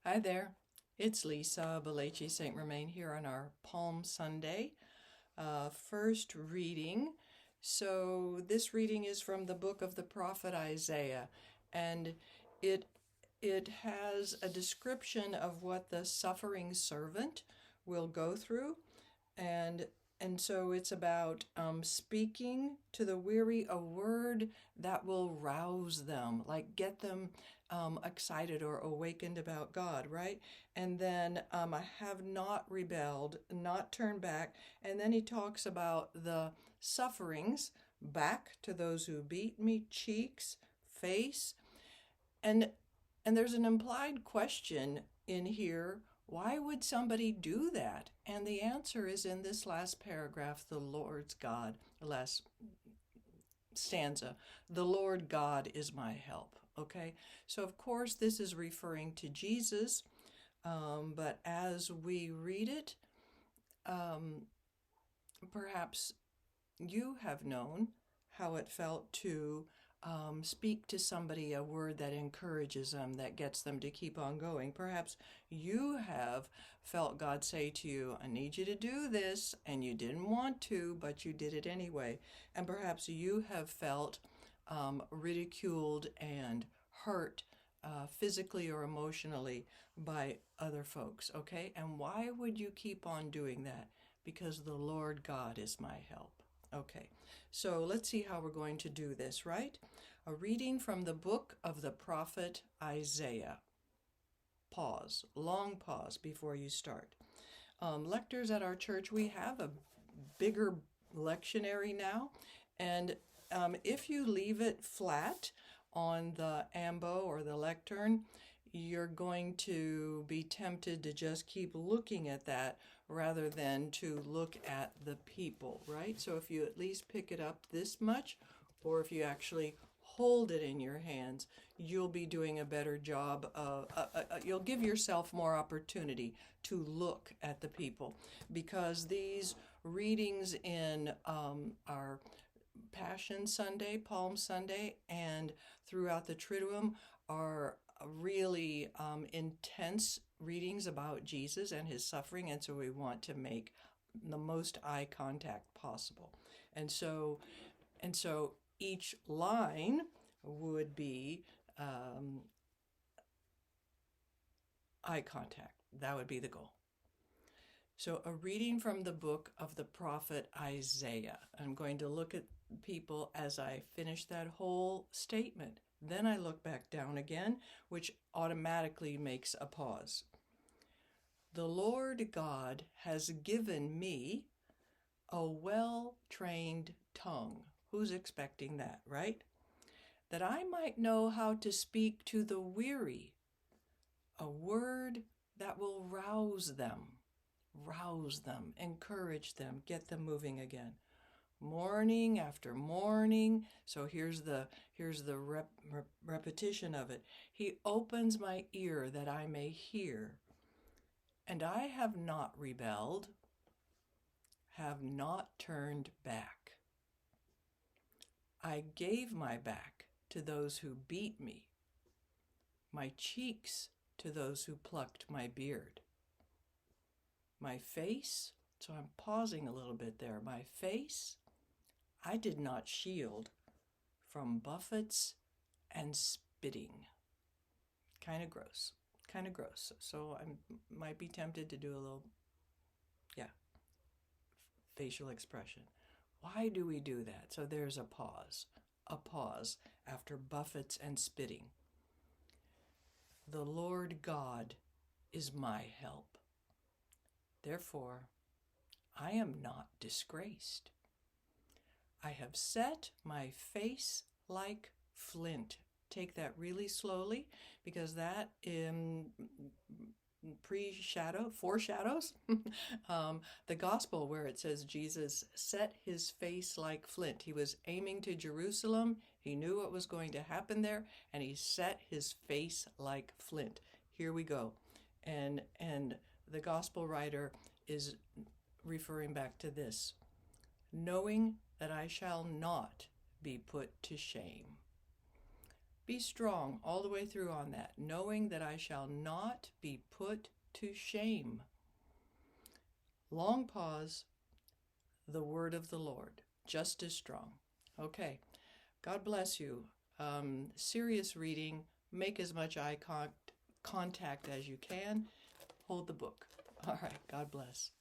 Hi there, it's Lisa Balachi St. Romain here on our Palm Sunday first reading. So this reading is from the book of the prophet Isaiah, and it it has a description of what the suffering servant will go through, and so it's about speaking to the weary a word that will rouse them, like get them excited or awakened about God, right? And then I have not rebelled, not turned back. And then he talks about the sufferings back to those who beat me, cheeks, face, and there's an implied question in here. Why would somebody do that? And the answer is in this last paragraph, the Lord's God, the last stanza, the Lord God is my help. Okay, so of course this is referring to Jesus, but as we read it, um, perhaps you have known how it felt to speak to somebody a word that encourages them, that gets them to keep on going. Perhaps you have felt God say to you, I need you to do this, and you didn't want to, but you did it anyway. And perhaps you have felt ridiculed and hurt physically or emotionally by other folks, okay? And why would you keep on doing that? Because the Lord God is my help. Okay, so let's see how we're going to do this, right? A reading from the book of the prophet Isaiah. Pause, long pause before you start. Lectors at our church, we have a bigger lectionary now, and if you leave it flat on the ambo or the lectern, you're going to be tempted to just keep looking at that rather than to look at the people, right? So if you at least pick it up this much, or if you actually hold it in your hands, you'll be doing a better job of, you'll give yourself more opportunity to look at the people, because these readings in our Passion Sunday, Palm Sunday, and throughout the Triduum are really intense readings about Jesus and his suffering, and so we want to make the most eye contact possible. And so each line would be eye contact. That would be the goal. So a reading from the book of the prophet Isaiah. I'm going to look at people as I finish that whole statement. Then I look back down again, which automatically makes a pause. The Lord God has given me a well-trained tongue. Who's expecting that, right? That I might know how to speak to the weary, a word that will rouse them, encourage them, get them moving again. Morning after morning. So here's the repetition of it. He opens my ear that I may hear. And I have not rebelled, have not turned back. I gave my back to those who beat me, my cheeks to those who plucked my beard. My face, so I'm pausing a little bit there, my face I did not shield from buffets and spitting. Kind of gross. So I might be tempted to do a little, facial expression. Why do we do that? So there's a pause after buffets and spitting. The Lord God is my help. Therefore, I am not disgraced. I have set my face like flint. Take that really slowly, because that foreshadows the gospel, where it says Jesus set his face like flint. He was aiming to Jerusalem. He knew what was going to happen there, and he set his face like flint. Here we go. And the gospel writer is referring back to this, knowing that I shall not be put to shame. Be strong all the way through on that, knowing that I shall not be put to shame. Long pause, the word of the Lord, just as strong. Okay, God bless you. Serious reading, make as much eye contact as you can. Hold the book. All right, God bless.